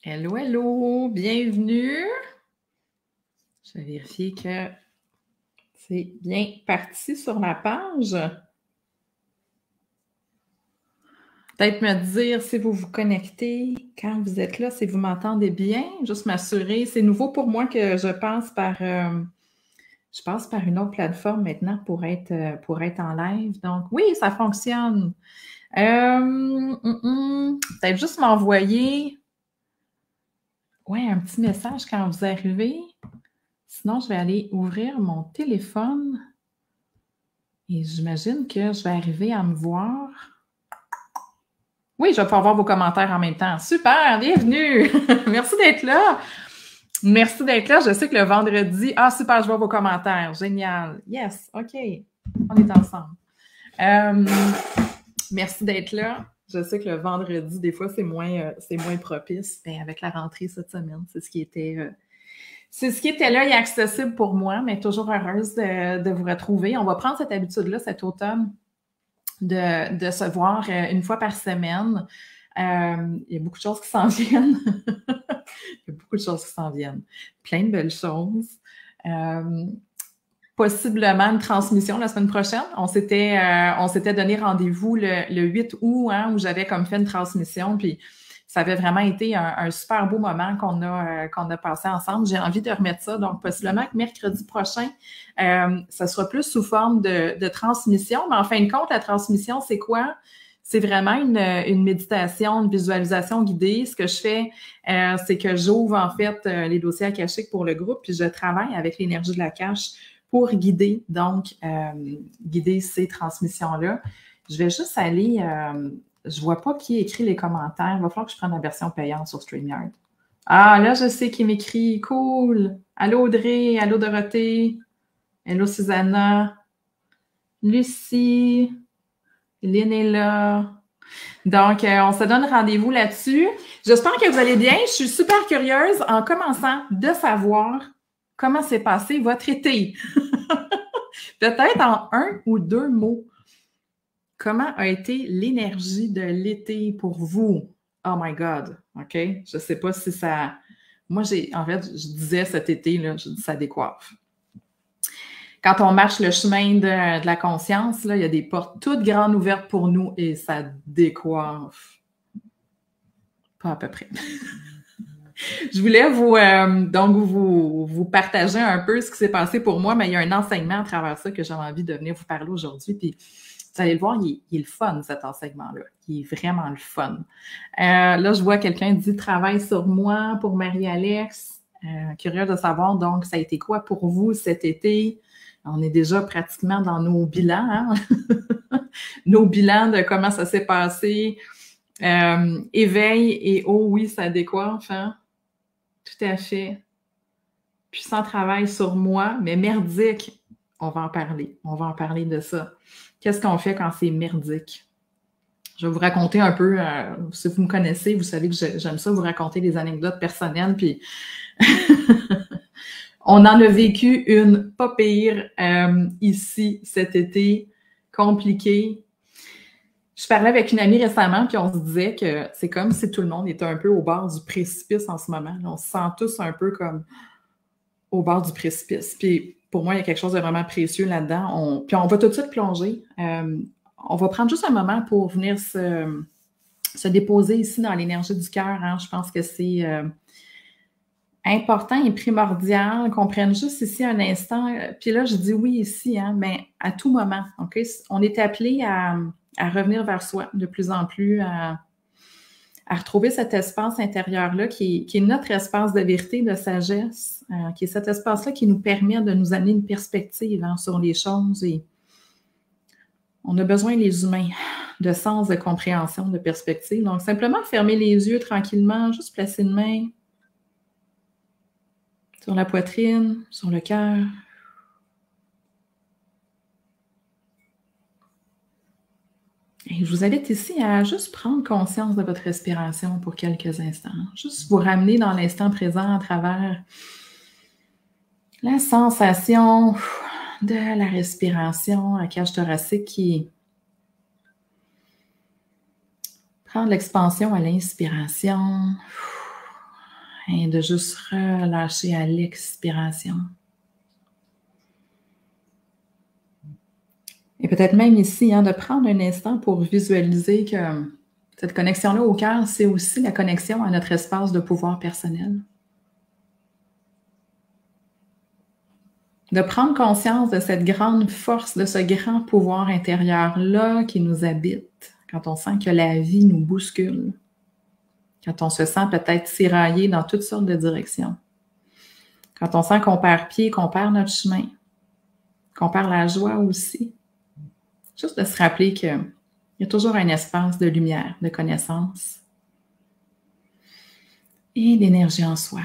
Hello, hello, bienvenue. Je vais vérifier que c'est bien parti sur la page. Peut-être me dire si vous vous connectez quand vous êtes là, si vous m'entendez bien. Juste m'assurer. C'est nouveau pour moi que je passe par une autre plateforme maintenant pour être en live. Donc, oui, ça fonctionne. Peut-être juste m'envoyer un petit message quand vous arrivez. Sinon, je vais aller ouvrir mon téléphone et j'imagine que je vais arriver à me voir. Oui, je vais pouvoir voir vos commentaires en même temps. Super, bienvenue! Merci d'être là. Merci d'être là. Je sais que le vendredi... Ah, super, je vois vos commentaires. Génial. Yes, OK. On est ensemble. Merci d'être là. Je sais que le vendredi, des fois, c'est moins propice. Bien, avec la rentrée cette semaine, c'est ce qui était là et accessible pour moi, mais toujours heureuse de vous retrouver. On va prendre cette habitude-là cet automne de se voir une fois par semaine. Il y a beaucoup de choses qui s'en viennent. Il y a beaucoup de choses qui s'en viennent. Plein de belles choses. Possiblement une transmission la semaine prochaine. On s'était donné rendez-vous le 8 août, hein, où j'avais comme fait une transmission, puis ça avait vraiment été un super beau moment qu'on a passé ensemble. J'ai envie de remettre ça. Donc, possiblement que mercredi prochain, ça sera plus sous forme de transmission. Mais en fin de compte, la transmission, c'est quoi? C'est vraiment une méditation, une visualisation guidée. Ce que je fais, c'est que j'ouvre en fait les dossiers akashiques pour le groupe, puis je travaille avec l'énergie de l'Akash pour guider, guider ces transmissions-là. Je vais juste aller... je ne vois pas qui écrit les commentaires. Il va falloir que je prenne la version payante sur StreamYard. Ah, là, je sais qui m'écrit. Cool. Allô, Audrey. Allô, Dorothée. Allô, Susanna. Lucie. Lynn est là. Donc, on se donne rendez-vous là-dessus. J'espère que vous allez bien. Je suis super curieuse en commençant de savoir comment s'est passé votre été. Peut-être en 1 ou 2 mots. Comment a été l'énergie de l'été pour vous? Oh my God, OK? Je ne sais pas si ça... Moi, je disais cet été, là, je dis ça décoiffe. Quand on marche le chemin de la conscience, là, il y a des portes toutes grandes ouvertes pour nous et ça décoiffe. Pas à peu près. Je voulais vous partager un peu ce qui s'est passé pour moi, mais il y a un enseignement à travers ça que j'avais envie de venir vous parler aujourd'hui, puis vous allez le voir, il est le fun, cet enseignement-là. Il est vraiment le fun. Là, je vois quelqu'un dit « Travail sur moi » pour Marie-Alex. Curieux de savoir, donc, ça a été quoi pour vous cet été? On est déjà pratiquement dans nos bilans, hein? Nos bilans de comment ça s'est passé. Éveil et oh oui, ça décoiffe, hein? Tout à fait. Puissant travail sur moi, mais merdique. On va en parler. On va en parler de ça. Qu'est-ce qu'on fait quand c'est merdique? Je vais vous raconter un peu, si vous me connaissez, vous savez que j'aime ça, vous raconter des anecdotes personnelles, puis on en a vécu une pas pire ici cet été, compliquée. Je parlais avec une amie récemment, puis on se disait que c'est comme si tout le monde était un peu au bord du précipice en ce moment. On se sent tous un peu comme au bord du précipice. Puis pour moi, il y a quelque chose de vraiment précieux là-dedans. Puis on va tout de suite plonger. On va prendre juste un moment pour venir se déposer ici dans l'énergie du cœur. Hein. Je pense que c'est important et primordial qu'on prenne juste ici un instant. Puis là, je dis oui ici, hein, mais à tout moment. OK? On est appelé à revenir vers soi de plus en plus, à retrouver cet espace intérieur-là qui est notre espace de vérité, de sagesse, qui est cet espace-là qui nous permet de nous amener une perspective hein, sur les choses. Et on a besoin, les humains, de sens, de compréhension, de perspective. Donc, simplement fermer les yeux tranquillement, juste placer une main sur la poitrine, sur le cœur. Et je vous invite ici à juste prendre conscience de votre respiration pour quelques instants. Juste vous ramener dans l'instant présent à travers la sensation de la respiration, la cage thoracique qui prend de l'expansion à l'inspiration, Et de juste relâcher à l'expiration. Et peut-être même ici, de prendre un instant pour visualiser que cette connexion-là au cœur, c'est aussi la connexion à notre espace de pouvoir personnel. De prendre conscience de cette grande force, de ce grand pouvoir intérieur-là qui nous habite, quand on sent que la vie nous bouscule, quand on se sent peut-être tiraillé dans toutes sortes de directions, quand on sent qu'on perd pied, qu'on perd notre chemin, qu'on perd la joie aussi. Juste de se rappeler qu'il y a toujours un espace de lumière, de connaissance et d'énergie en soi.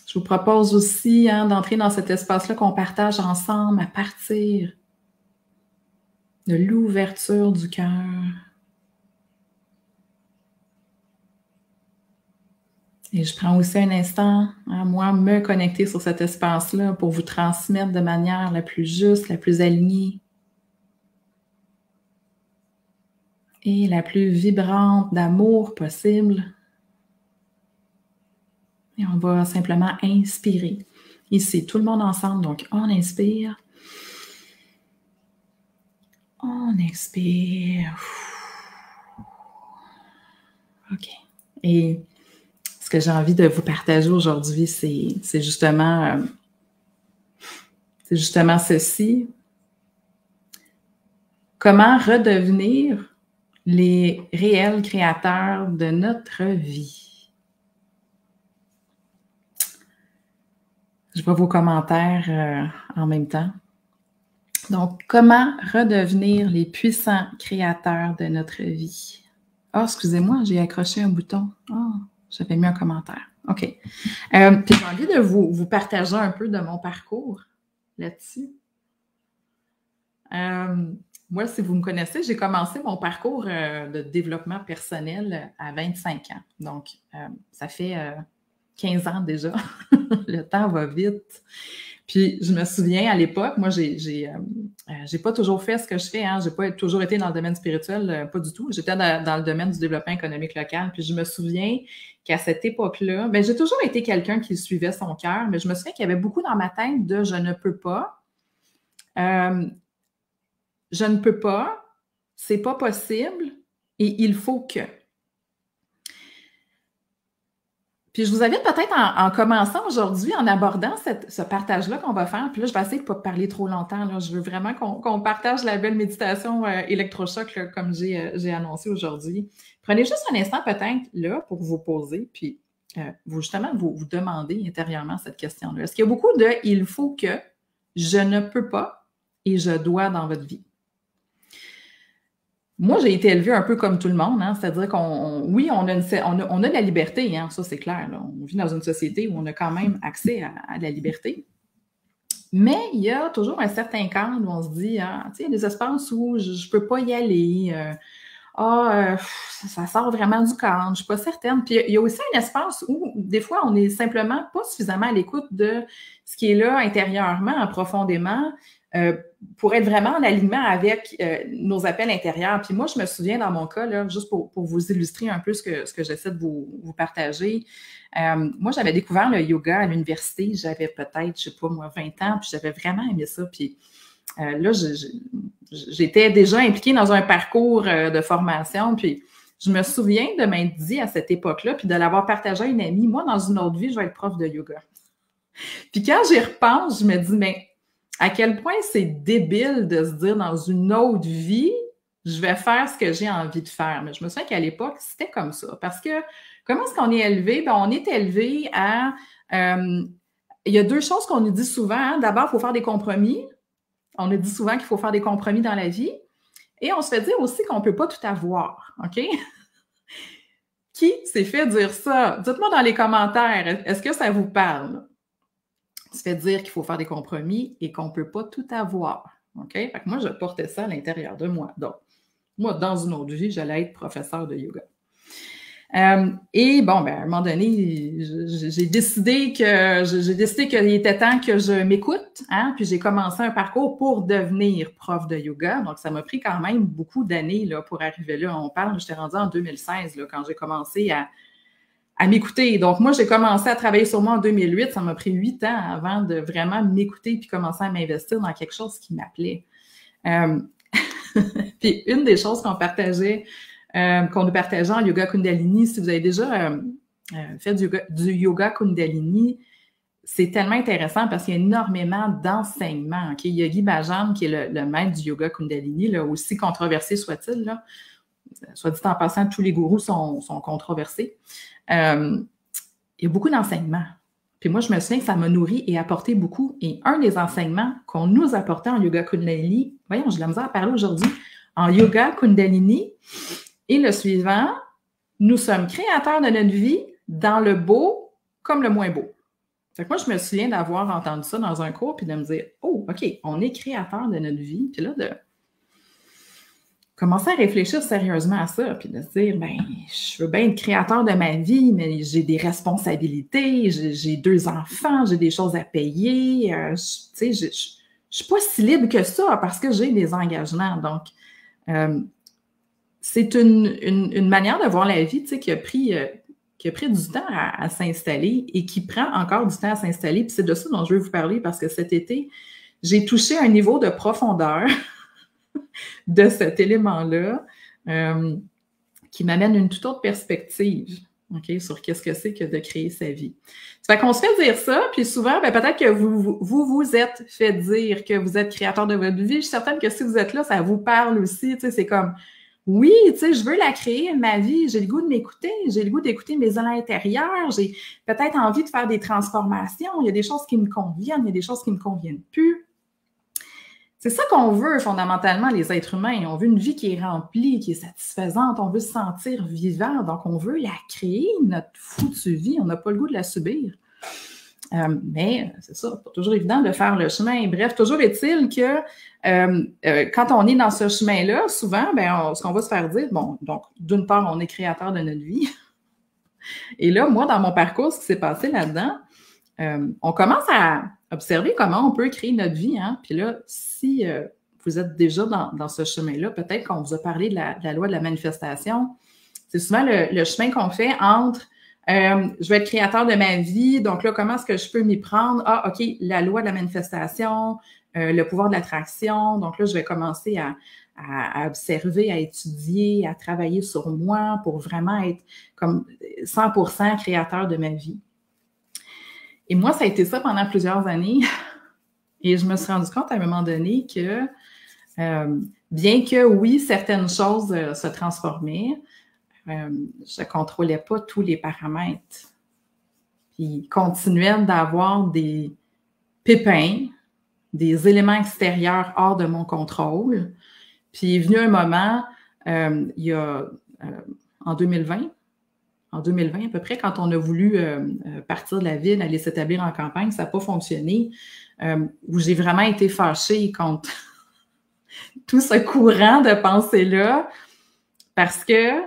Je vous propose aussi d'entrer dans cet espace-là qu'on partage ensemble à partir de l'ouverture du cœur. Et je prends aussi un instant à moi me connecter sur cet espace-là pour vous transmettre de manière la plus juste, la plus alignée et la plus vibrante d'amour possible. Et on va simplement inspirer. Ici, tout le monde ensemble. Donc, on inspire. On expire. OK. Et ce que j'ai envie de vous partager aujourd'hui, c'est justement ceci. Comment redevenir les réels créateurs de notre vie? Je vois vos commentaires en même temps. Donc, comment redevenir les puissants créateurs de notre vie? Oh, excusez-moi, j'ai accroché un bouton. Oh, j'avais mis un commentaire. OK. Puis j'ai envie de vous partager un peu de mon parcours là-dessus. Moi, si vous me connaissez, j'ai commencé mon parcours de développement personnel à 25 ans. Donc, ça fait 15 ans déjà. Le temps va vite. Puis, je me souviens, à l'époque, moi, j'ai pas toujours fait ce que je fais. J'ai pas toujours été dans le domaine spirituel, pas du tout. J'étais dans le domaine du développement économique local. Puis, je me souviens qu'à cette époque-là, j'ai toujours été quelqu'un qui suivait son cœur, mais je me souviens qu'il y avait beaucoup dans ma tête de « je ne peux pas ». Je ne peux pas, c'est pas possible et il faut que. Puis je vous invite peut-être en commençant aujourd'hui, en abordant ce partage-là qu'on va faire. Puis là, je vais essayer de ne pas parler trop longtemps. Là. Je veux vraiment qu'on partage la belle méditation électrochoc là, comme j'ai annoncé aujourd'hui. Prenez juste un instant peut-être là pour vous poser, puis vous demander intérieurement cette question-là. Est-ce qu'il y a beaucoup de « il faut que »,« je ne peux pas » et « je dois » dans votre vie? Moi, j'ai été élevée un peu comme tout le monde, c'est-à-dire qu'on a de la liberté, ça c'est clair. Là. On vit dans une société où on a quand même accès à la liberté. Mais il y a toujours un certain cadre où on se dit, il y a des espaces où je ne peux pas y aller. Ça sort vraiment du cadre, je ne suis pas certaine. Puis il y a aussi un espace où, des fois, on n'est simplement pas suffisamment à l'écoute de ce qui est là intérieurement, profondément, pour être vraiment en alignement avec nos appels intérieurs. Puis moi, je me souviens dans mon cas, là, juste pour vous illustrer un peu ce que j'essaie de vous partager, moi, j'avais découvert le yoga à l'université, j'avais peut-être, je ne sais pas moi, 20 ans, puis j'avais vraiment aimé ça. Puis là, j'étais déjà impliquée dans un parcours de formation, puis je me souviens de m'être dit à cette époque-là, puis de l'avoir partagé à une amie, moi, dans une autre vie, je vais être prof de yoga. Puis quand j'y repense, je me dis, mais à quel point c'est débile de se dire dans une autre vie, je vais faire ce que j'ai envie de faire. Mais je me souviens qu'à l'époque, c'était comme ça. Parce que comment est-ce qu'on est élevé? On est élevé à... il y a deux choses qu'on nous dit souvent. D'abord, il faut faire des compromis. On nous dit souvent qu'il faut faire des compromis dans la vie. Et on se fait dire aussi qu'on ne peut pas tout avoir. OK? Qui s'est fait dire ça? Dites-moi dans les commentaires, est-ce que ça vous parle? On se fait dire qu'il faut faire des compromis et qu'on ne peut pas tout avoir. OK? Fait que moi, je portais ça à l'intérieur de moi. Donc, moi, dans une autre vie, j'allais être professeur de yoga. Et bon, ben, à un moment donné, j'ai décidé qu'il était temps que je m'écoute, hein, puis j'ai commencé un parcours pour devenir prof de yoga. Donc, ça m'a pris quand même beaucoup d'années là, pour arriver là. On parle, j'étais rendue en 2016 là, quand j'ai commencé à m'écouter. Donc, moi, j'ai commencé à travailler sur moi en 2008. Ça m'a pris 8 ans avant de vraiment m'écouter puis commencer à m'investir dans quelque chose qui m'appelait. Puis, une des choses qu'on nous partageait en yoga Kundalini, si vous avez déjà fait du yoga Kundalini, c'est tellement intéressant parce qu'il y a énormément d'enseignements. Okay? Yogi Bhajan, qui est le maître du yoga Kundalini, là, aussi controversé soit-il, là, soit dit en passant, tous les gourous sont controversés. Il y a beaucoup d'enseignements. Puis moi, je me souviens que ça m'a nourri et apporté beaucoup. Et un des enseignements qu'on nous apportait en yoga Kundalini, voyons, j'ai de la misère à parler aujourd'hui, en yoga Kundalini, est le suivant: nous sommes créateurs de notre vie dans le beau comme le moins beau. Fait que moi, je me souviens d'avoir entendu ça dans un cours puis de me dire, oh, OK, on est créateur de notre vie. Puis là, de commencer à réfléchir sérieusement à ça, puis de se dire, ben, je veux bien être créateur de ma vie, mais j'ai des responsabilités, j'ai 2 enfants, j'ai des choses à payer, tu sais, je suis pas si libre que ça parce que j'ai des engagements. Donc, c'est une manière de voir la vie, tu sais, qui a pris du temps à s'installer et qui prend encore du temps à s'installer. Puis c'est de ça dont je veux vous parler parce que cet été, j'ai touché un niveau de profondeur de cet élément-là qui m'amène une toute autre perspective, okay, sur qu'est-ce que c'est que de créer sa vie. Ça fait qu'on se fait dire ça, puis souvent, ben, peut-être que vous êtes fait dire que vous êtes créateur de votre vie. Je suis certaine que si vous êtes là, ça vous parle aussi. Tu sais, c'est comme, oui, tu sais, je veux la créer, ma vie. J'ai le goût de m'écouter. J'ai le goût d'écouter mes élan intérieurs. J'ai peut-être envie de faire des transformations. Il y a des choses qui me conviennent, il y a des choses qui me conviennent plus. C'est ça qu'on veut fondamentalement, les êtres humains. On veut une vie qui est remplie, qui est satisfaisante. On veut se sentir vivant. Donc, on veut la créer, notre foutue vie. On n'a pas le goût de la subir. Mais c'est ça, pas toujours évident de faire le chemin. Bref, toujours est-il que quand on est dans ce chemin-là, souvent, ben, ce qu'on va se faire dire, bon, donc, d'une part, on est créateur de notre vie. Et là, moi, dans mon parcours, ce qui s'est passé là-dedans, on commence à observer comment on peut créer notre vie. Hein? Puis là, si vous êtes déjà dans ce chemin-là, peut-être qu'on vous a parlé de la loi de la manifestation. C'est souvent le chemin qu'on fait entre je vais être créateur de ma vie, donc là, comment est-ce que je peux m'y prendre? Ah, OK, la loi de la manifestation, le pouvoir de l'attraction. Donc là, je vais commencer à observer, à étudier, à travailler sur moi pour vraiment être comme 100% créateur de ma vie. Et moi, ça a été ça pendant plusieurs années. Et je me suis rendu compte à un moment donné que, bien que, oui, certaines choses se transformaient, je ne contrôlais pas tous les paramètres. Puis, continuait d'avoir des pépins, des éléments extérieurs hors de mon contrôle. Puis, il est venu un moment, il y a, en 2020 à peu près, quand on a voulu partir de la ville, aller s'établir en campagne, ça n'a pas fonctionné, où j'ai vraiment été fâchée contre tout ce courant de pensée-là, parce que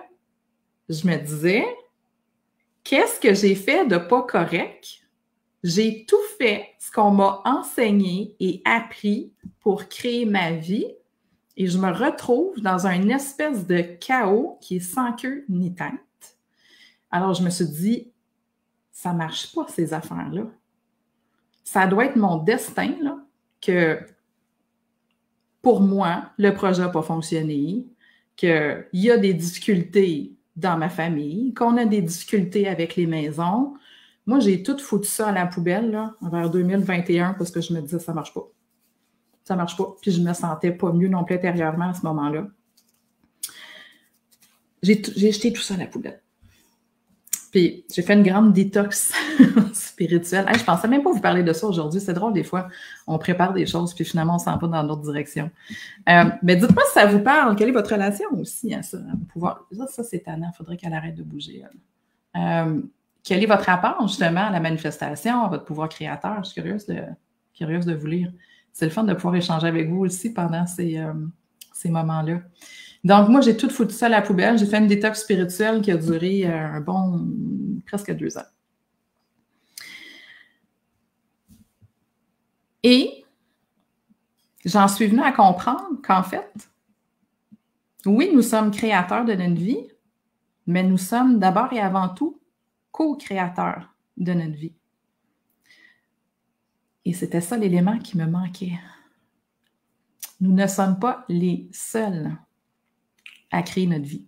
je me disais, qu'est-ce que j'ai fait de pas correct? J'ai tout fait ce qu'on m'a enseigné et appris pour créer ma vie, et je me retrouve dans une espèce de chaos qui est sans queue ni tête. Alors, je me suis dit, ça ne marche pas, ces affaires-là. Ça doit être mon destin, là, que pour moi, le projet n'a pas fonctionné, qu'il y a des difficultés dans ma famille, qu'on a des difficultés avec les maisons. Moi, j'ai tout foutu ça à la poubelle, là, vers 2021, parce que je me disais, ça ne marche pas. Ça ne marche pas. Puis je ne me sentais pas mieux non plus intérieurement à ce moment-là. J'ai jeté tout ça à la poubelle. Puis, j'ai fait une grande détox spirituelle. Hey, je pensais même pas vous parler de ça aujourd'hui. C'est drôle, des fois, on prépare des choses, puis finalement, on s'en va dans d'autres directions. Mais dites-moi si ça vous parle. Quelle est votre relation aussi à ça? À pouvoir... Ça c'est tannant. Il faudrait qu'elle arrête de bouger. Quel est votre rapport, justement, à la manifestation, à votre pouvoir créateur? Je suis curieuse de vous lire. C'est le fun de pouvoir échanger avec vous aussi pendant ces ces moments-là. Donc, moi, j'ai tout foutu ça à la poubelle. J'ai fait une détox spirituelle qui a duré un bon presque 2 ans. Et j'en suis venue à comprendre qu'en fait, oui, nous sommes créateurs de notre vie, mais nous sommes d'abord et avant tout co-créateurs de notre vie. Et c'était ça l'élément qui me manquait. Nous ne sommes pas les seuls à créer notre vie.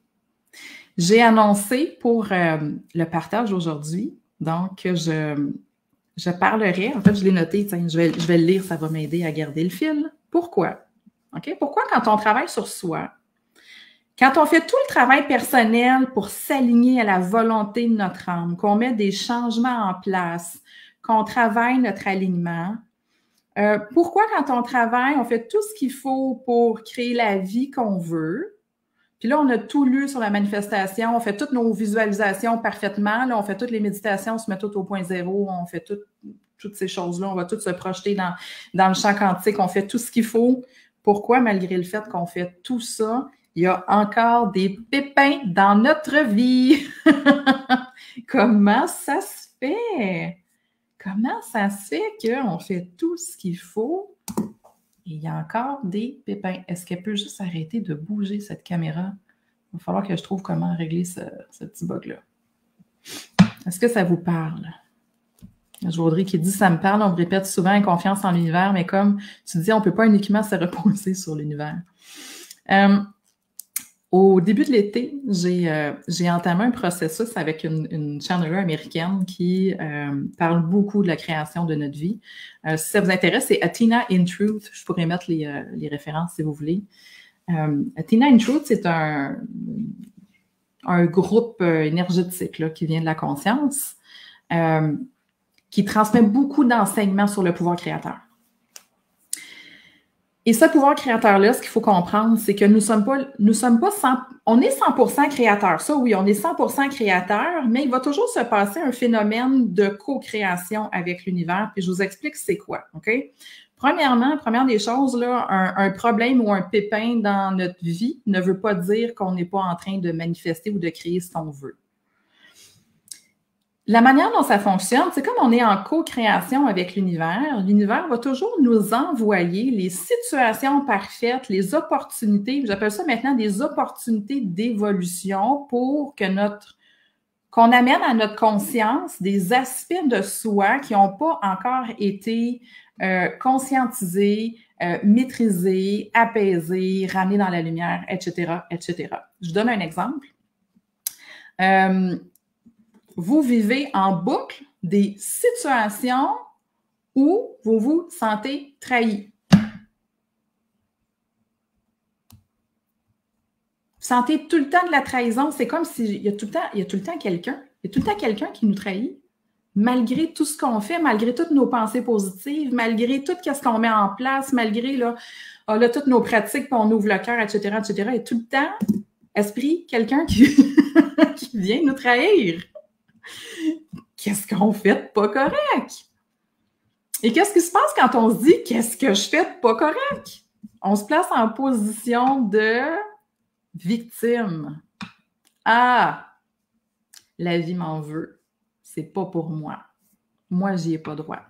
J'ai annoncé pour le partage aujourd'hui, donc je parlerai, en fait je l'ai noté, tiens, je vais le lire, ça va m'aider à garder le fil. Pourquoi? Okay? Pourquoi quand on travaille sur soi, quand on fait tout le travail personnel pour s'aligner à la volonté de notre âme, qu'on met des changements en place, qu'on travaille notre alignement, pourquoi quand on travaille, on fait tout ce qu'il faut pour créer la vie qu'on veut? Puis là, on a tout lu sur la manifestation, on fait toutes nos visualisations parfaitement, là, on fait toutes les méditations, on se met tout au point zéro, on fait toutes ces choses-là, on va tout se projeter dans le champ quantique, on fait tout ce qu'il faut. Pourquoi, malgré le fait qu'on fait tout ça, il y a encore des pépins dans notre vie? Comment ça se fait? Comment ça se fait qu'on fait tout ce qu'il faut et il y a encore des pépins? Est-ce qu'elle peut juste arrêter de bouger cette caméra? Il va falloir que je trouve comment régler ce petit bug-là. Est-ce que ça vous parle? Je voudrais qu'il dit « ça me parle », on me répète souvent « confiance en l'univers », mais comme tu dis, on ne peut pas uniquement se reposer sur l'univers. Au début de l'été, j'ai entamé un processus avec une channeler américaine qui parle beaucoup de la création de notre vie. Si ça vous intéresse, c'est Athena in Truth. Je pourrais mettre les références si vous voulez. Athena in Truth, c'est un groupe énergétique là, qui vient de la conscience, qui transmet beaucoup d'enseignements sur le pouvoir créateur. Et ce pouvoir créateur-là, ce qu'il faut comprendre, c'est que nous sommes pas on est 100% créateur. Ça, oui, on est 100% créateur, mais il va toujours se passer un phénomène de co-création avec l'univers. Puis je vous explique c'est quoi, OK? Premièrement, première des choses, là, un problème ou un pépin dans notre vie ne veut pas dire qu'on n'est pas en train de manifester ou de créer ce qu'on veut. La manière dont ça fonctionne, c'est comme on est en co-création avec l'univers. L'univers va toujours nous envoyer les situations parfaites, les opportunités, j'appelle ça maintenant des opportunités d'évolution pour que qu'on amène à notre conscience des aspects de soi qui n'ont pas encore été conscientisés, maîtrisés, apaisés, ramenés dans la lumière, etc., etc. Je donne un exemple. Vous vivez en boucle des situations où vous vous sentez trahi. Vous sentez tout le temps de la trahison. C'est comme s'il y a tout le temps quelqu'un qui nous trahit. Malgré tout ce qu'on fait, malgré toutes nos pensées positives, malgré tout ce qu'on met en place, malgré là, toutes nos pratiques, puis on ouvre le cœur, etc., etc. Et tout le temps, esprit, quelqu'un qui vient nous trahir. Qu'est-ce qu'on fait de pas correct? Et qu'est-ce qui se passe quand on se dit « qu'est-ce que je fais de pas correct? » On se place en position de victime. Ah! La vie m'en veut. C'est pas pour moi. Moi, j'y ai pas droit.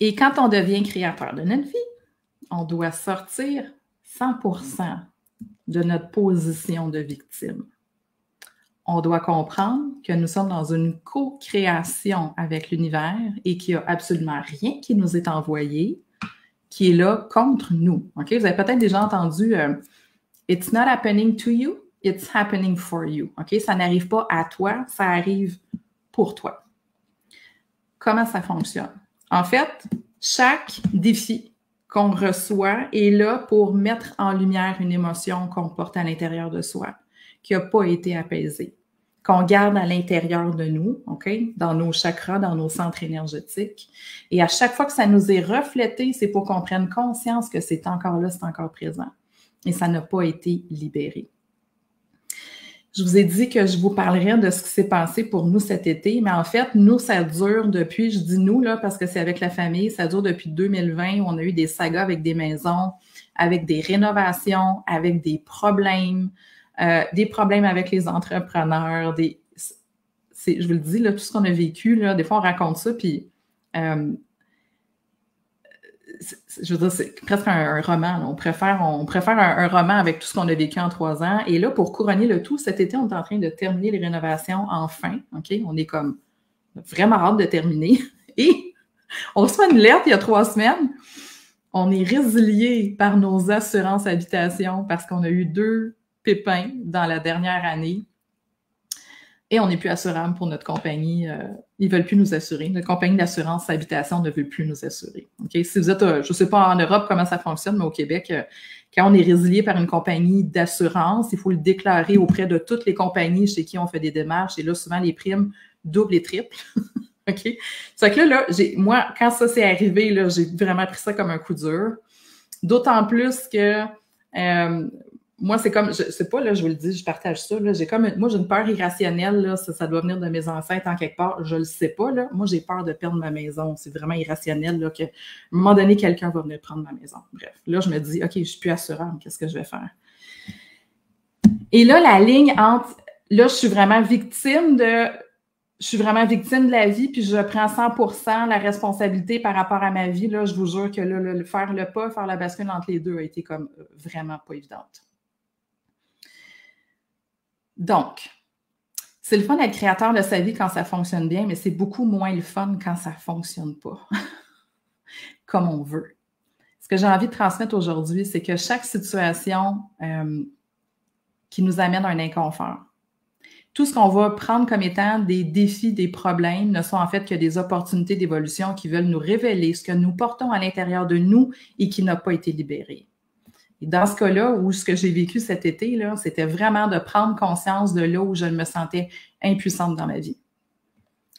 Et quand on devient créateur de notre vie, on doit sortir 100% de notre position de victime. On doit comprendre que nous sommes dans une co-création avec l'univers et qu'il n'y a absolument rien qui nous est envoyé qui est là contre nous. Okay? Vous avez peut-être déjà entendu « It's not happening to you, it's happening for you. » Okay? Ça n'arrive pas à toi, ça arrive pour toi. Comment ça fonctionne? En fait, chaque défi qu'on reçoit est là pour mettre en lumière une émotion qu'on porte à l'intérieur de soi, qui n'a pas été apaisée, qu'on garde à l'intérieur de nous, OK, dans nos chakras, dans nos centres énergétiques. Et à chaque fois que ça nous est reflété, c'est pour qu'on prenne conscience que c'est encore là, c'est encore présent. Et ça n'a pas été libéré. Je vous ai dit que je vous parlerais de ce qui s'est passé pour nous cet été, mais en fait, nous, ça dure depuis, je dis nous, là, parce que c'est avec la famille, ça dure depuis 2020, où on a eu des sagas avec des maisons, avec des rénovations, avec des problèmes avec les entrepreneurs, je vous le dis, là, tout ce qu'on a vécu, là, des fois on raconte ça, puis je veux dire, c'est presque un roman. Là. On préfère un roman avec tout ce qu'on a vécu en 3 ans. Et là, pour couronner le tout, cet été, on est en train de terminer les rénovations enfin. OK? On est comme vraiment hâte de terminer. Et on reçoit une lettre il y a 3 semaines. On est résilié par nos assurances habitation parce qu'on a eu 2 pépins dans la dernière année. Et on n'est plus assurable pour notre compagnie. Ils ne veulent plus nous assurer. Notre compagnie d'assurance habitation ne veut plus nous assurer. Okay? Si vous êtes, je ne sais pas en Europe comment ça fonctionne, mais au Québec, quand on est résilié par une compagnie d'assurance, il faut le déclarer auprès de toutes les compagnies chez qui on fait des démarches. Et là, souvent, les primes doublent et triplent. OK? C'est que là, moi, quand ça s'est arrivé, là, j'ai vraiment pris ça comme un coup dur. D'autant plus que moi, c'est comme, je sais pas, là, je vous le dis, je partage ça, là, moi, j'ai une peur irrationnelle, là, ça doit venir de mes ancêtres en quelque part, je le sais pas, là. Moi, j'ai peur de perdre ma maison. C'est vraiment irrationnel, là, qu'à un moment donné, quelqu'un va venir prendre ma maison. Bref, là, je me dis, OK, je suis plus assurable, qu'est-ce que je vais faire? Et là, la ligne entre, là, je suis vraiment victime de la vie, puis je prends 100% la responsabilité par rapport à ma vie. Là, je vous jure que là, faire la bascule entre les deux a été comme vraiment pas évidente. Donc, c'est le fun d'être créateur de sa vie quand ça fonctionne bien, mais c'est beaucoup moins le fun quand ça ne fonctionne pas comme on veut. Ce que j'ai envie de transmettre aujourd'hui, c'est que chaque situation qui nous amène à un inconfort, tout ce qu'on va prendre comme étant des défis, des problèmes, ne sont en fait que des opportunités d'évolution qui veulent nous révéler ce que nous portons à l'intérieur de nous et qui n'a pas été libéré. Et dans ce cas-là, où ce que j'ai vécu cet été, là, c'était vraiment de prendre conscience de là où je me sentais impuissante dans ma vie.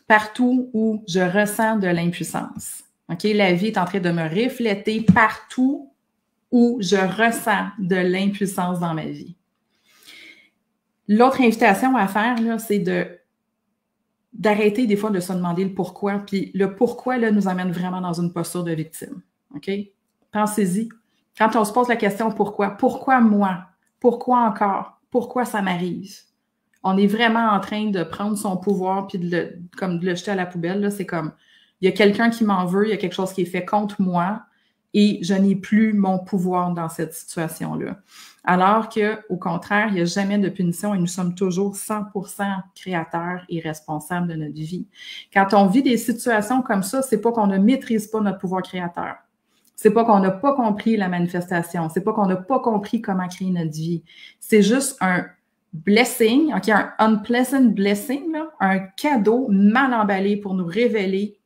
Partout où je ressens de l'impuissance. OK? La vie est en train de me refléter partout où je ressens de l'impuissance dans ma vie. L'autre invitation à faire, là, c'est d'arrêter des fois de se demander le pourquoi. Puis le pourquoi, là, nous amène vraiment dans une posture de victime. OK? Pensez-y. Quand on se pose la question pourquoi? Pourquoi moi? Pourquoi encore? Pourquoi ça m'arrive? On est vraiment en train de prendre son pouvoir puis de le jeter à la poubelle. Là. C'est comme, il y a quelqu'un qui m'en veut, il y a quelque chose qui est fait contre moi et je n'ai plus mon pouvoir dans cette situation-là. Alors qu'au contraire, il n'y a jamais de punition et nous sommes toujours 100% créateurs et responsables de notre vie. Quand on vit des situations comme ça, c'est pas qu'on ne maîtrise pas notre pouvoir créateur. C'est pas qu'on n'a pas compris la manifestation. C'est pas qu'on n'a pas compris comment créer notre vie. C'est juste un blessing, OK, un unpleasant blessing, là, un cadeau mal emballé pour nous révéler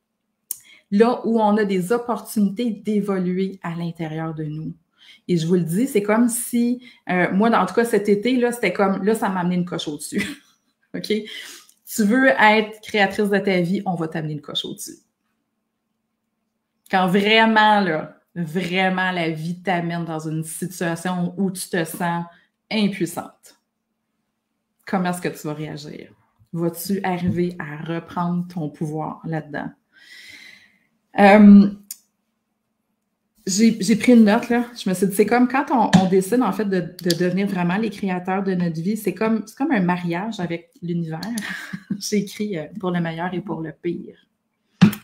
là où on a des opportunités d'évoluer à l'intérieur de nous. Et je vous le dis, c'est comme si, moi, en tout cas, cet été, là, c'était comme, là, ça m'a amené une coche au-dessus. OK? Tu veux être créatrice de ta vie, on va t'amener une coche au-dessus. Quand vraiment, là, vraiment, la vie t'amène dans une situation où tu te sens impuissante. Comment est-ce que tu vas réagir? Vas-tu arriver à reprendre ton pouvoir là-dedans? J'ai pris une note, là. Je me suis dit, c'est comme quand on décide, en fait, de devenir vraiment les créateurs de notre vie, c'est comme un mariage avec l'univers. J'ai écrit pour le meilleur et pour le pire.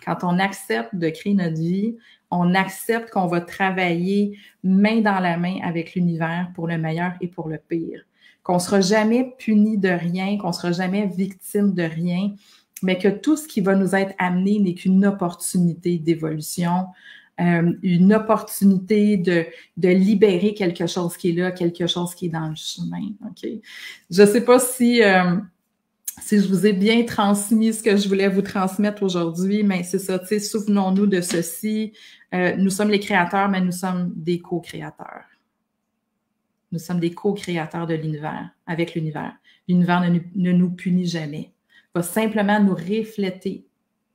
Quand on accepte de créer notre vie, on accepte qu'on va travailler main dans la main avec l'univers pour le meilleur et pour le pire. Qu'on ne sera jamais puni de rien, qu'on ne sera jamais victime de rien, mais que tout ce qui va nous être amené n'est qu'une opportunité d'évolution, une opportunité de libérer quelque chose qui est là, quelque chose qui est dans le chemin. Okay? Je ne sais pas si je vous ai bien transmis ce que je voulais vous transmettre aujourd'hui, mais c'est ça, tu sais, souvenons-nous de ceci. Nous sommes les créateurs, mais nous sommes des co-créateurs. Nous sommes des co-créateurs de l'univers, avec l'univers. L'univers ne nous punit jamais. Il va simplement nous refléter,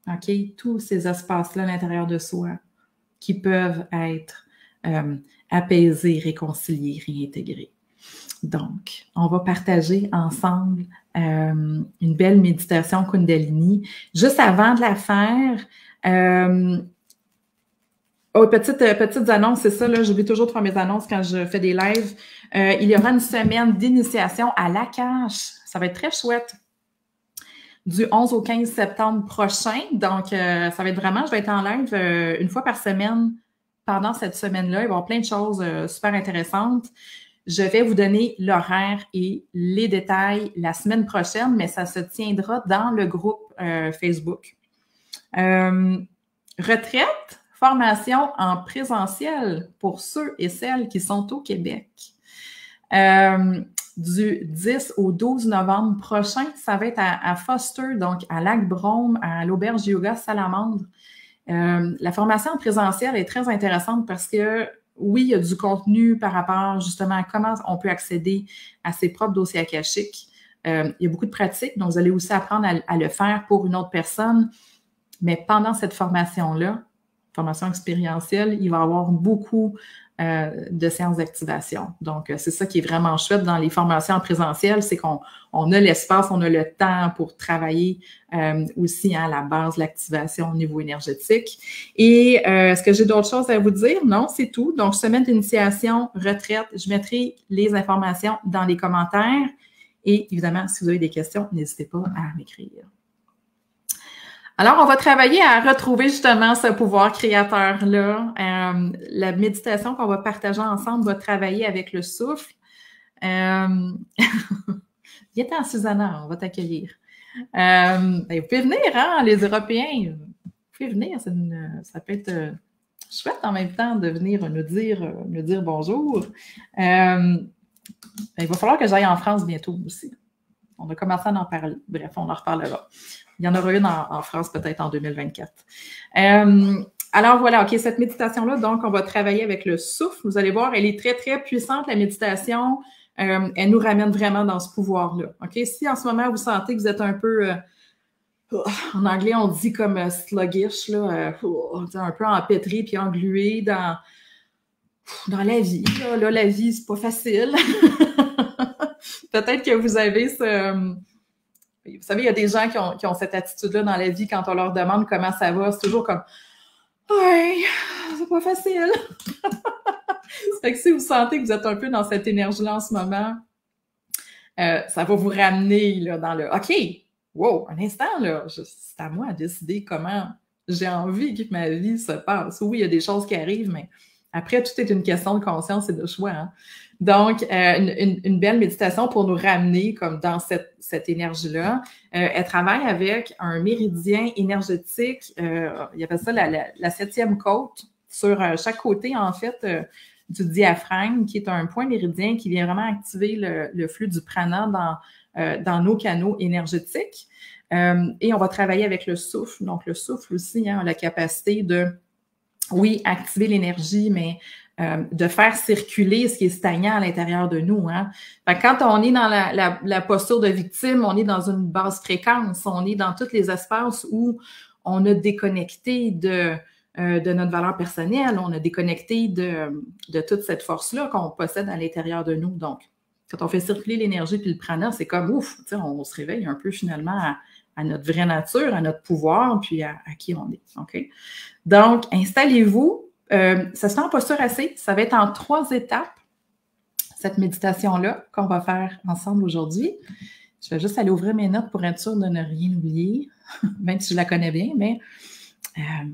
OK, tous ces espaces-là à l'intérieur de soi qui peuvent être apaisés, réconciliés, réintégrés. Donc, on va partager ensemble une belle méditation Kundalini. Juste avant de la faire, Oh, petites annonces, c'est ça, là. J'oublie toujours de faire mes annonces quand je fais des lives. Il y aura une semaine d'initiation à l'Akash. Ça va être très chouette. Du 11 au 15 septembre prochain. Donc, ça va être vraiment, je vais être en live une fois par semaine pendant cette semaine-là. Il va y avoir plein de choses super intéressantes. Je vais vous donner l'horaire et les détails la semaine prochaine, mais ça se tiendra dans le groupe Facebook. Retraite, formation en présentiel pour ceux et celles qui sont au Québec. Du 10 au 12 novembre prochain, ça va être à Foster, donc à Lac-Brome, à l'Auberge Yoga Salamandre. La formation en présentiel est très intéressante parce que, oui, il y a du contenu par rapport justement à comment on peut accéder à ses propres dossiers akashiques. Il y a beaucoup de pratiques, donc vous allez aussi apprendre à le faire pour une autre personne. Mais pendant cette formation-là, formation expérientielle, il va y avoir beaucoup de séances d'activation. Donc, c'est ça qui est vraiment chouette dans les formations en présentiel, c'est qu'on a l'espace, on a le temps pour travailler aussi à la base de l'activation au niveau énergétique. Et est-ce que j'ai d'autres choses à vous dire? Non, c'est tout. Donc, semaine d'initiation, retraite, je mettrai les informations dans les commentaires. Et évidemment, si vous avez des questions, n'hésitez pas à m'écrire. Alors, on va travailler à retrouver justement ce pouvoir créateur-là. La méditation qu'on va partager ensemble va travailler avec le souffle. Viens-t'en, Susanna, on va t'accueillir. Vous pouvez venir, hein, les Européens. Vous pouvez venir, ça peut être chouette en même temps de venir nous dire bonjour. Il va falloir que j'aille en France bientôt aussi. On a commencé à en parler. Bref, on en reparlera. Il y en aura une en France peut-être en 2024. Alors voilà, OK, cette méditation-là, donc, on va travailler avec le souffle. Vous allez voir, elle est très, très puissante, la méditation. Elle nous ramène vraiment dans ce pouvoir-là. OK? Si en ce moment, vous sentez que vous êtes un peu, en anglais, on dit comme sluggish, là, un peu empêtré puis englué dans la vie. Là, la vie, c'est pas facile. Peut-être que vous avez vous savez, il y a des gens qui ont cette attitude-là dans la vie quand on leur demande comment ça va. C'est toujours comme « Ouais, c'est pas facile. » Fait que si vous sentez que vous êtes un peu dans cette énergie-là en ce moment, ça va vous ramener là, dans le « OK, wow, un instant, là, c'est à moi de décider comment j'ai envie que ma vie se passe. » Oui, il y a des choses qui arrivent, mais après, tout est une question de conscience et de choix. Hein? Donc, une belle méditation pour nous ramener comme dans cette énergie-là. Elle travaille avec un méridien énergétique, il appelle ça la 7e côte, sur chaque côté, en fait, du diaphragme, qui est un point méridien qui vient vraiment activer le flux du prana dans nos canaux énergétiques. Et on va travailler avec le souffle. Donc, le souffle aussi a la capacité de, oui, activer l'énergie, mais de faire circuler ce qui est stagnant à l'intérieur de nous. Hein. Fait que quand on est dans la posture de victime, on est dans une basse fréquence, on est dans tous les espaces où on a déconnecté de notre valeur personnelle, on a déconnecté de toute cette force-là qu'on possède à l'intérieur de nous. Donc, quand on fait circuler l'énergie puis le prana, c'est comme ouf, on se réveille un peu finalement à notre vraie nature, à notre pouvoir, puis à qui on est. OK? Donc, installez-vous. Ça se fait en posture assise. Ça va être en 3 étapes, cette méditation-là qu'on va faire ensemble aujourd'hui. Je vais juste aller ouvrir mes notes pour être sûre de ne rien oublier, même si je la connais bien, mais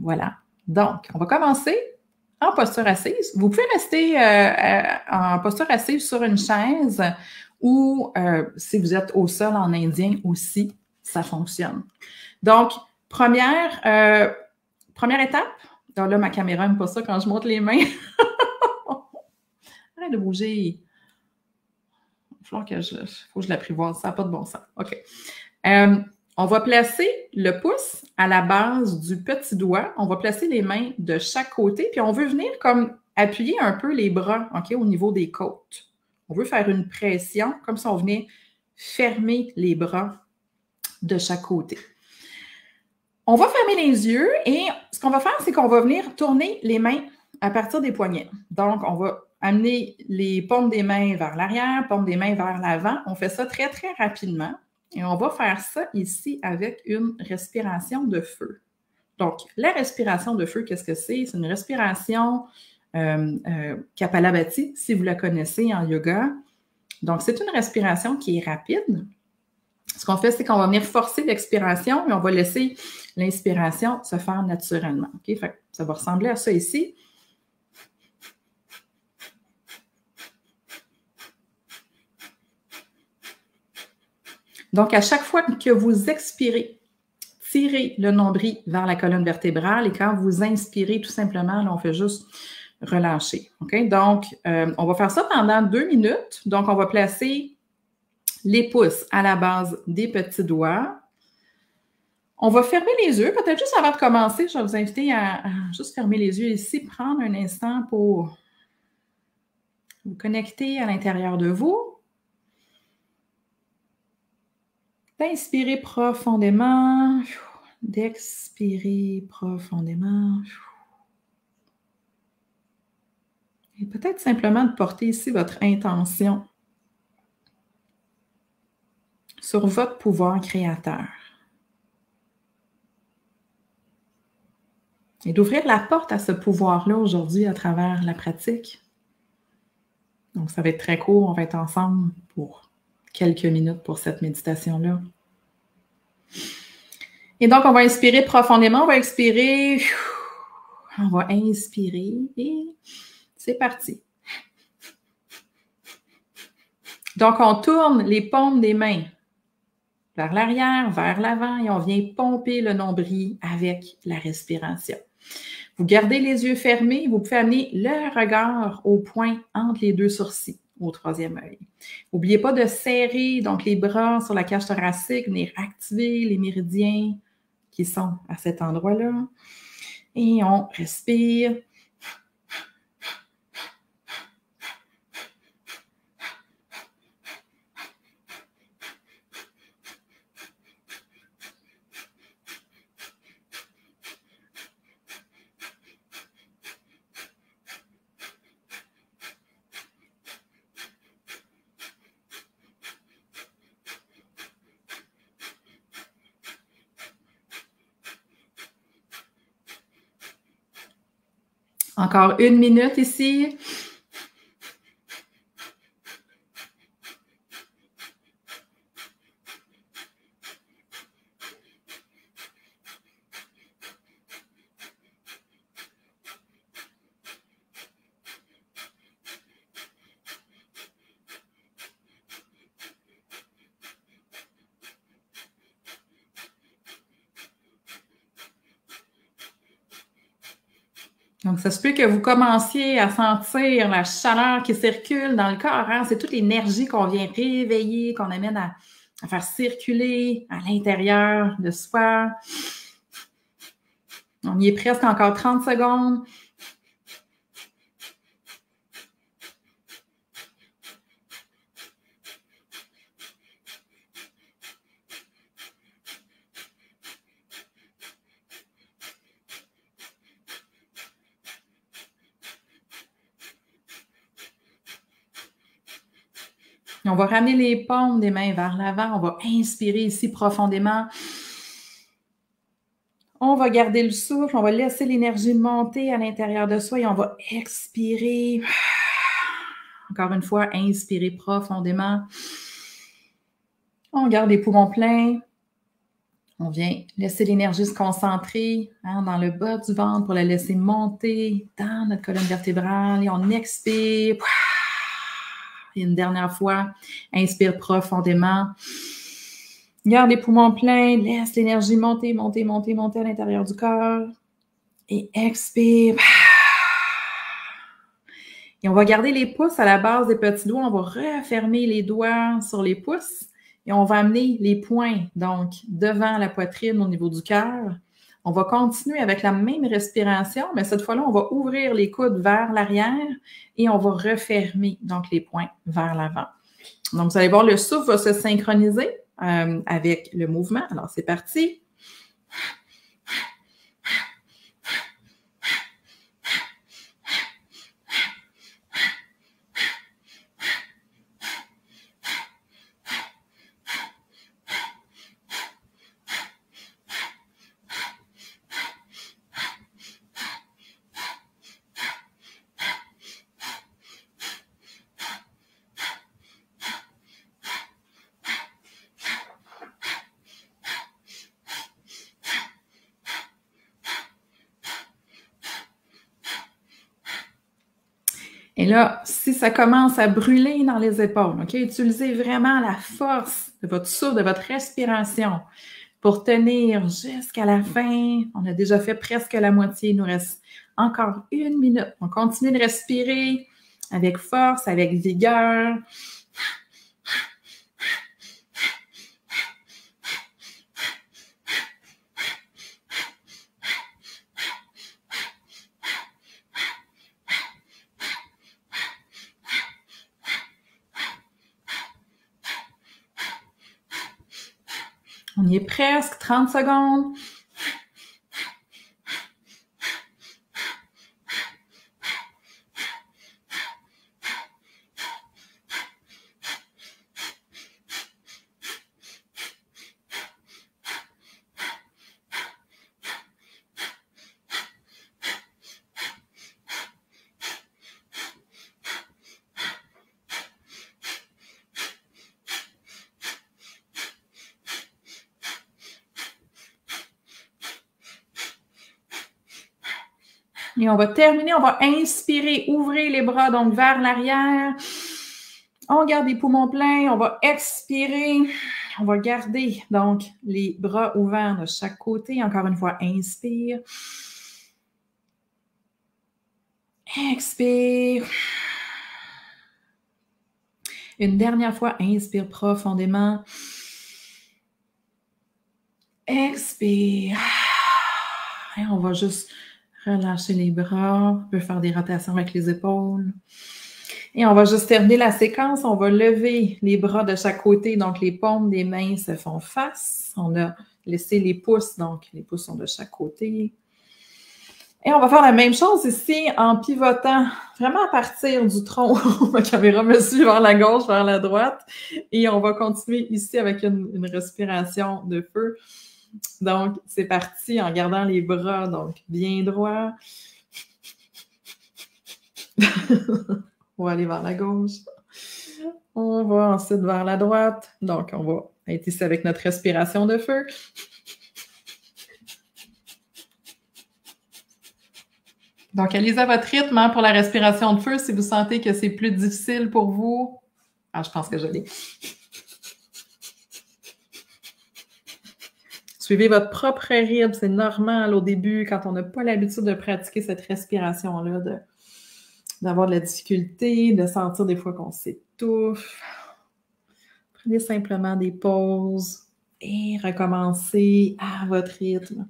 voilà. Donc, on va commencer en posture assise. Vous pouvez rester en posture assise sur une chaise ou si vous êtes au sol en indien aussi, ça fonctionne. Donc, première étape. Alors là, ma caméra n'aime pas ça quand je monte les mains. Arrête de bouger. Il faut que je l'apprivoise. Ça n'a pas de bon sens. OK. On va placer le pouce à la base du petit doigt. On va placer les mains de chaque côté. Puis on veut venir comme appuyer un peu les bras, OK, au niveau des côtes. On veut faire une pression, comme si on venait fermer les bras de chaque côté. On va fermer les yeux et ce qu'on va faire, c'est qu'on va venir tourner les mains à partir des poignets. Donc, on va amener les paumes des mains vers l'arrière, paumes des mains vers l'avant. On fait ça très, très rapidement. Et on va faire ça ici avec une respiration de feu. Donc, la respiration de feu, qu'est-ce que c'est? C'est une respiration Kapalabhati, si vous la connaissez en yoga. Donc, c'est une respiration qui est rapide. Ce qu'on fait, c'est qu'on va venir forcer l'expiration et on va laisser l'inspiration se faire naturellement. Okay? Fait que ça va ressembler à ça ici. Donc, à chaque fois que vous expirez, tirez le nombril vers la colonne vertébrale et quand vous inspirez, tout simplement, là, on fait juste relâcher. Okay? Donc, on va faire ça pendant 2 minutes. Donc, on va placer les pouces à la base des petits doigts. On va fermer les yeux. Peut-être juste avant de commencer, je vais vous inviter à juste fermer les yeux ici, prendre un instant pour vous connecter à l'intérieur de vous. D'inspirer profondément, d'expirer profondément. Et peut-être simplement de porter ici votre intention sur votre pouvoir créateur. Et d'ouvrir la porte à ce pouvoir-là aujourd'hui à travers la pratique. Donc, ça va être très court. On va être ensemble pour quelques minutes pour cette méditation-là. Et donc, on va inspirer profondément. On va expirer. On va inspirer. Et c'est parti. Donc, on tourne les paumes des mains vers l'arrière, vers l'avant et on vient pomper le nombril avec la respiration. Vous gardez les yeux fermés, vous pouvez amener le regard au point entre les deux sourcils, au troisième œil. N'oubliez pas de serrer donc les bras sur la cage thoracique, venir activer les méridiens qui sont à cet endroit-là. Et on respire. Encore 1 minute ici. Donc, ça se peut que vous commenciez à sentir la chaleur qui circule dans le corps. Hein? C'est toute l'énergie qu'on vient réveiller, qu'on amène à faire circuler à l'intérieur de soi. On y est presque encore 30 secondes. On va ramener les paumes des mains vers l'avant. On va inspirer ici profondément. On va garder le souffle. On va laisser l'énergie monter à l'intérieur de soi et on va expirer. Encore une fois, inspirer profondément. On garde les poumons pleins. On vient laisser l'énergie se concentrer dans le bas du ventre pour la laisser monter dans notre colonne vertébrale. Et on expire. Et une dernière fois, inspire profondément. Garde les poumons pleins, laisse l'énergie monter, monter, monter, monter à l'intérieur du corps. Et expire. Et on va garder les pouces à la base des petits doigts. On va refermer les doigts sur les pouces. Et on va amener les poings, donc, devant la poitrine au niveau du cœur. On va continuer avec la même respiration, mais cette fois-là, on va ouvrir les coudes vers l'arrière et on va refermer, donc, les poings vers l'avant. Donc, vous allez voir, le souffle va se synchroniser avec le mouvement. Alors, c'est parti. Et là, si ça commence à brûler dans les épaules, OK, utilisez vraiment la force de votre souffle, de votre respiration pour tenir jusqu'à la fin. On a déjà fait presque la moitié. Il nous reste encore 1 minute. On continue de respirer avec force, avec vigueur. On y est presque, 30 secondes. Et on va terminer, on va inspirer, ouvrir les bras donc vers l'arrière. On garde les poumons pleins, on va expirer. On va garder donc les bras ouverts de chaque côté. Encore une fois, inspire. Expire. Une dernière fois, inspire profondément. Expire. Et on va juste relâcher les bras. On peut faire des rotations avec les épaules. Et on va juste terminer la séquence. On va lever les bras de chaque côté. Donc, les paumes des mains se font face. On a laissé les pouces. Donc, les pouces sont de chaque côté. Et on va faire la même chose ici en pivotant vraiment à partir du tronc. Ma caméra me suit vers la gauche, vers la droite. Et on va continuer ici avec une respiration de feu. Donc, c'est parti en gardant les bras donc bien droits. On va aller vers la gauche. On va ensuite vers la droite. Donc, on va être ici avec notre respiration de feu. Donc, allez à votre rythme hein, pour la respiration de feu si vous sentez que c'est plus difficile pour vous. Ah, je pense que je l'ai. Suivez votre propre rythme. C'est normal au début, quand on n'a pas l'habitude de pratiquer cette respiration-là, d'avoir de la difficulté, de sentir des fois qu'on s'étouffe. Prenez simplement des pauses et recommencez à votre rythme.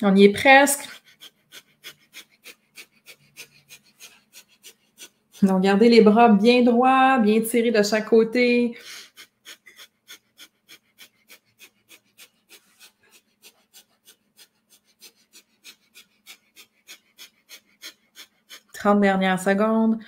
On y est presque. Donc, gardez les bras bien droits, bien tirés de chaque côté. « 30 dernières secondes.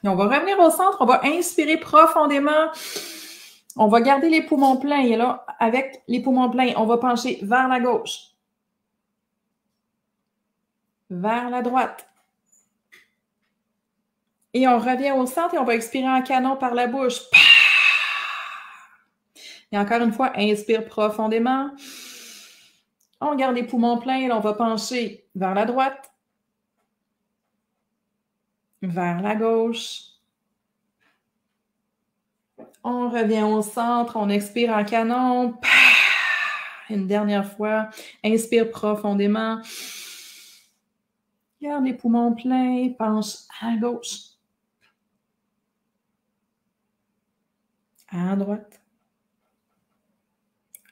Et on va revenir au centre, on va inspirer profondément. On va garder les poumons pleins. Et là, avec les poumons pleins, on va pencher vers la gauche, vers la droite. Et on revient au centre et on va expirer en canon par la bouche. Et encore une fois, inspire profondément. On garde les poumons pleins. Là, on va pencher vers la droite, vers la gauche. On revient au centre. On expire en canon. Une dernière fois. Inspire profondément. Garde les poumons pleins. Penche à gauche. À droite.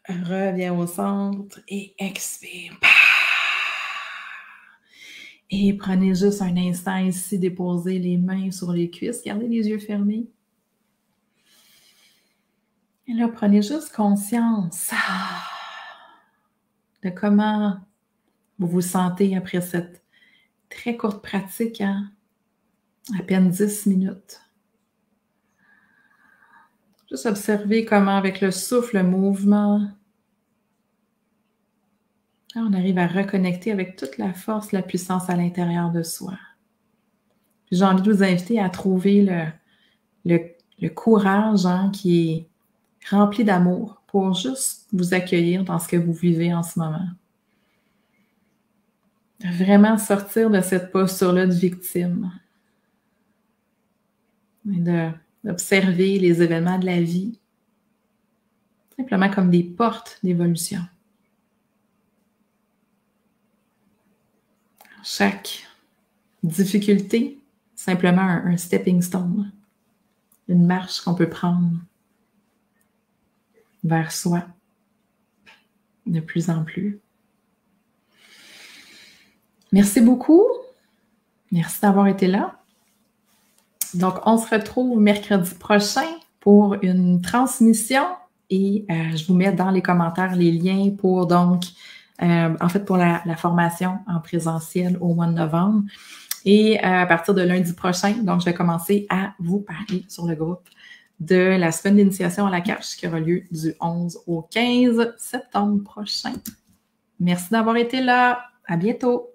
Reviens au centre et expire. Et prenez juste un instant ici, déposez les mains sur les cuisses, gardez les yeux fermés. Et là, prenez juste conscience de comment vous vous sentez après cette très courte pratique, hein? À peine 10 minutes. Juste observer comment, avec le souffle, le mouvement, on arrive à reconnecter avec toute la force, la puissance à l'intérieur de soi. J'ai envie de vous inviter à trouver le courage, hein, qui est rempli d'amour pour juste vous accueillir dans ce que vous vivez en ce moment. Vraiment sortir de cette posture-là de victime. Et d'observer les événements de la vie simplement comme des portes d'évolution. Chaque difficulté, simplement un stepping stone, une marche qu'on peut prendre vers soi de plus en plus. Merci beaucoup. Merci d'avoir été là. Donc, on se retrouve mercredi prochain pour une transmission et je vous mets dans les commentaires les liens pour donc, en fait, pour la formation en présentiel au mois de novembre. Et à partir de lundi prochain, donc, je vais commencer à vous parler sur le groupe de la semaine d'initiation à la cache qui aura lieu du 11 au 15 septembre prochain. Merci d'avoir été là. À bientôt.